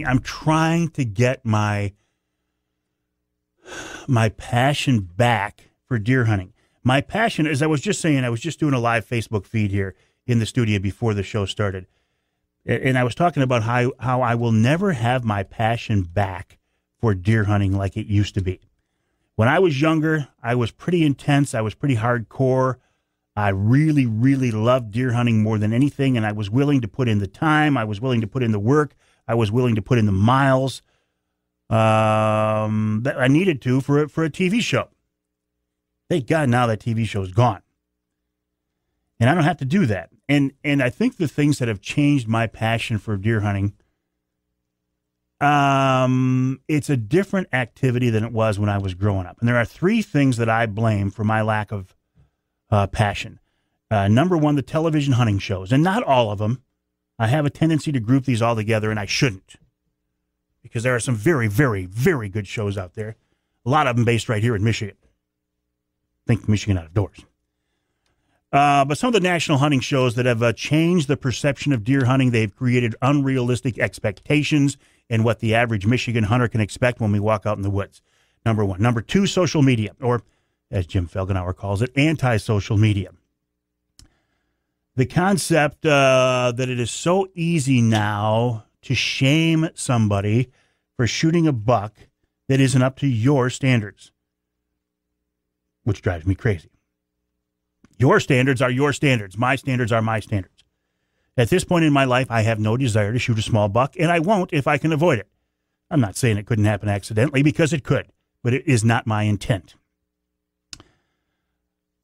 I'm trying to get my passion back for deer hunting. My passion, as I was just saying, I was just doing a live Facebook feed here in the studio before the show started. And I was talking about how I will never have my passion back for deer hunting like it used to be. When I was younger, I was pretty intense. I was pretty hardcore. I really, really loved deer hunting more than anything, and I was willing to put in the time. I was willing to put in the work. I was willing to put in the miles that I needed to for a TV show. Thank God now that TV show is gone. And I don't have to do that. And I think the things that have changed my passion for deer hunting, it's a different activity than it was when I was growing up. And there are three things that I blame for my lack of passion. Number one, the television hunting shows. And not all of them. I have a tendency to group these all together, and I shouldn't. Because there are some very, very, very good shows out there. A lot of them based right here in Michigan. Think Michigan out of doors. But some of the national hunting shows that have changed the perception of deer hunting, they've created unrealistic expectations in what the average Michigan hunter can expect when we walk out in the woods. Number one. Number two, social media, or as Jim Felgenauer calls it, anti-social media. The concept that it is so easy now to shame somebody for shooting a buck that isn't up to your standards, which drives me crazy. Your standards are your standards. My standards are my standards. At this point in my life, I have no desire to shoot a small buck, and I won't if I can avoid it. I'm not saying it couldn't happen accidentally, because it could, but it is not my intent.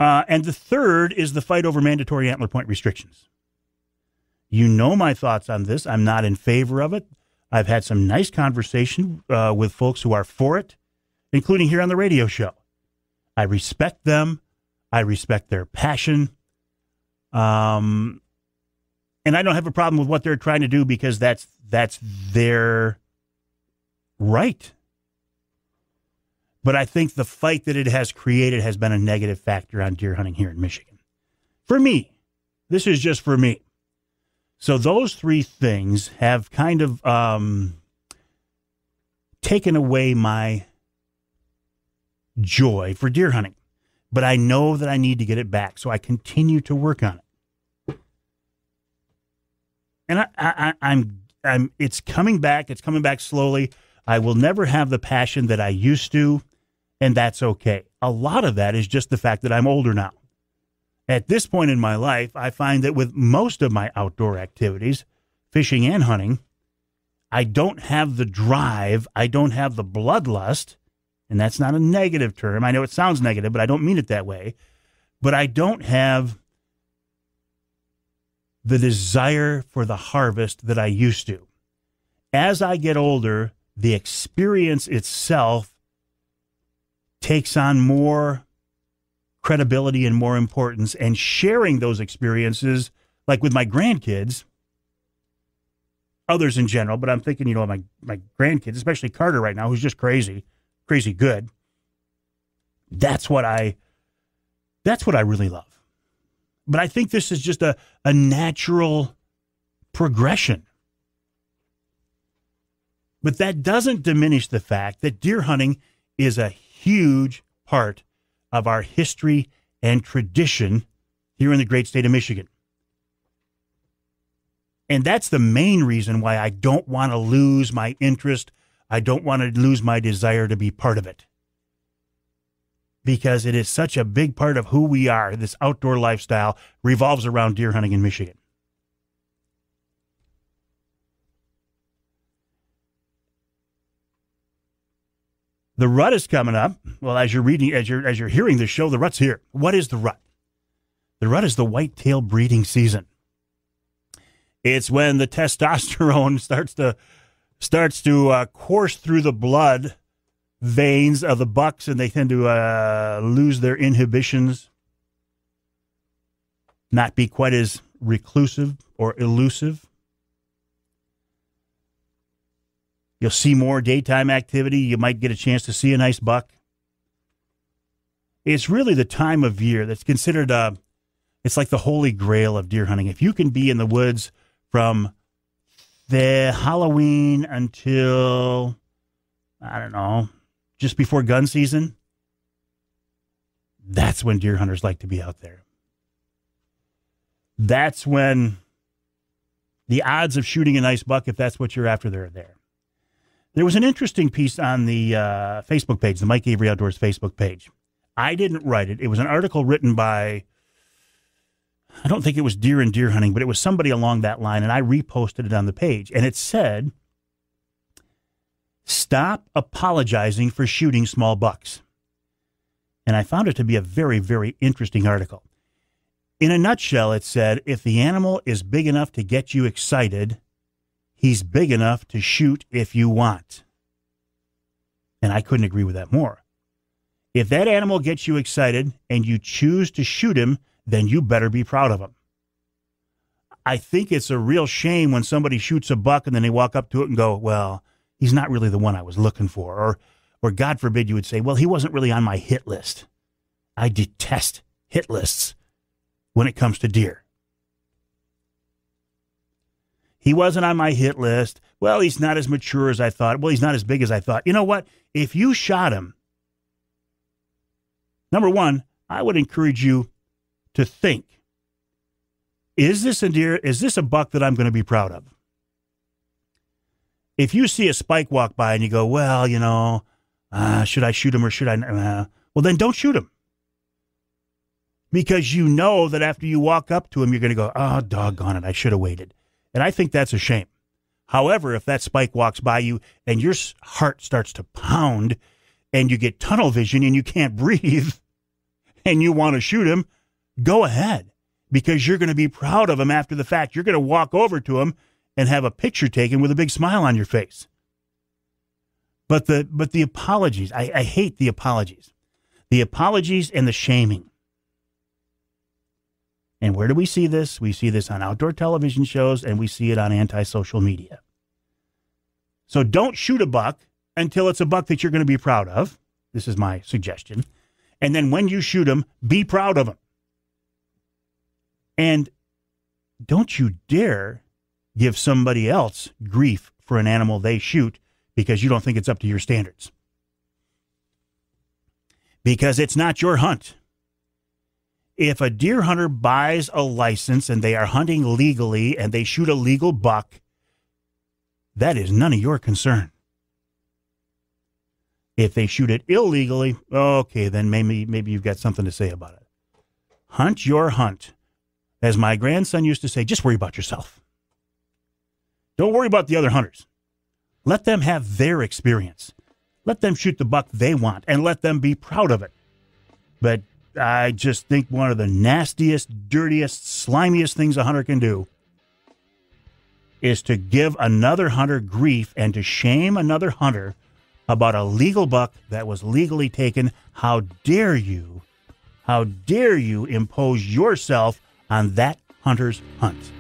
And the third is the fight over mandatory antler point restrictions. You know my thoughts on this. I'm not in favor of it. I've had some nice conversation with folks who are for it, including here on the radio show. I respect them. I respect their passion. And I don't have a problem with what they're trying to do, because that's their right. But I think the fight that it has created has been a negative factor on deer hunting here in Michigan. For me, this is just for me. So those three things have kind of taken away my joy for deer hunting. But I know that I need to get it back, so I continue to work on it. And I'm it's coming back. It's coming back slowly. I will never have the passion that I used to, and that's okay. A lot of that is just the fact that I'm older now. At this point in my life, I find that with most of my outdoor activities, fishing and hunting, I don't have the drive. I don't have the bloodlust. And that's not a negative term. I know it sounds negative, but I don't mean it that way. But I don't have the desire for the harvest that I used to. As I get older, the experience itself takes on more credibility and more importance, and sharing those experiences, like with my grandkids, others in general, but I'm thinking, my grandkids, especially Carter right now, who's just crazy good. That's what I really love. But I think this is just a natural progression. But that doesn't diminish the fact that deer hunting is a huge part of our history and tradition here in the great state of Michigan. And that's the main reason why I don't want to lose my interest. I don't want to lose my desire to be part of it. Because it is such a big part of who we are. This outdoor lifestyle revolves around deer hunting in Michigan. The rut is coming up. Well, as you're hearing this show, the rut's here. What is the rut? The rut is the whitetail breeding season. It's when the testosterone starts to course through the blood veins of the bucks, and they tend to lose their inhibitions, not be quite as reclusive or elusive. You'll see more daytime activity. You might get a chance to see a nice buck. It's really the time of year that's considered it's like the holy grail of deer hunting. If you can be in the woods from the Halloween until, I don't know, just before gun season, that's when deer hunters like to be out there. That's when the odds of shooting a nice buck, if that's what you're after, they're there. There was an interesting piece on the Facebook page, the Mike Avery Outdoors Facebook page. I didn't write it. It was an article written by, I don't think it was Deer and Deer Hunting, but it was somebody along that line, and I reposted it on the page. And it said, "Stop apologizing for shooting small bucks." And I found it to be a very, very interesting article. In a nutshell, it said, if the animal is big enough to get you excited, he's big enough to shoot if you want. And I couldn't agree with that more. If that animal gets you excited and you choose to shoot him, then you better be proud of him. I think it's a real shame when somebody shoots a buck and then they walk up to it and go, well, he's not really the one I was looking for. Or God forbid you would say, well, he wasn't really on my hit list. I detest hit lists when it comes to deer. He wasn't on my hit list. Well, he's not as mature as I thought. Well, he's not as big as I thought. You know what? If you shot him, number one, I would encourage you to think, is this a deer? Is this a buck that I'm going to be proud of? If you see a spike walk by and you go, well, you know, should I shoot him or should I? Well, then don't shoot him. Because you know that after you walk up to him, you're going to go, oh, doggone it, I should have waited. And I think that's a shame. However, if that spike walks by you and your heart starts to pound and you get tunnel vision and you can't breathe and you want to shoot him, go ahead, because you're going to be proud of him after the fact. You're going to walk over to him and have a picture taken with a big smile on your face. But the apologies, I hate the apologies. The apologies and the shaming. And where do we see this? We see this on outdoor television shows, and we see it on anti-social media. So don't shoot a buck until it's a buck that you're going to be proud of. This is my suggestion. And then when you shoot him, be proud of him. And don't you dare give somebody else grief for an animal they shoot because you don't think it's up to your standards. Because it's not your hunt. If a deer hunter buys a license and they are hunting legally and they shoot a legal buck, that is none of your concern. If they shoot it illegally, okay, then maybe you've got something to say about it. Hunt your hunt. As my grandson used to say, just worry about yourself. Don't worry about the other hunters. Let them have their experience. Let them shoot the buck they want and let them be proud of it. But I just think one of the nastiest, dirtiest, slimiest things a hunter can do is to give another hunter grief and to shame another hunter about a legal buck that was legally taken. How dare you impose yourself on that hunter's hunt?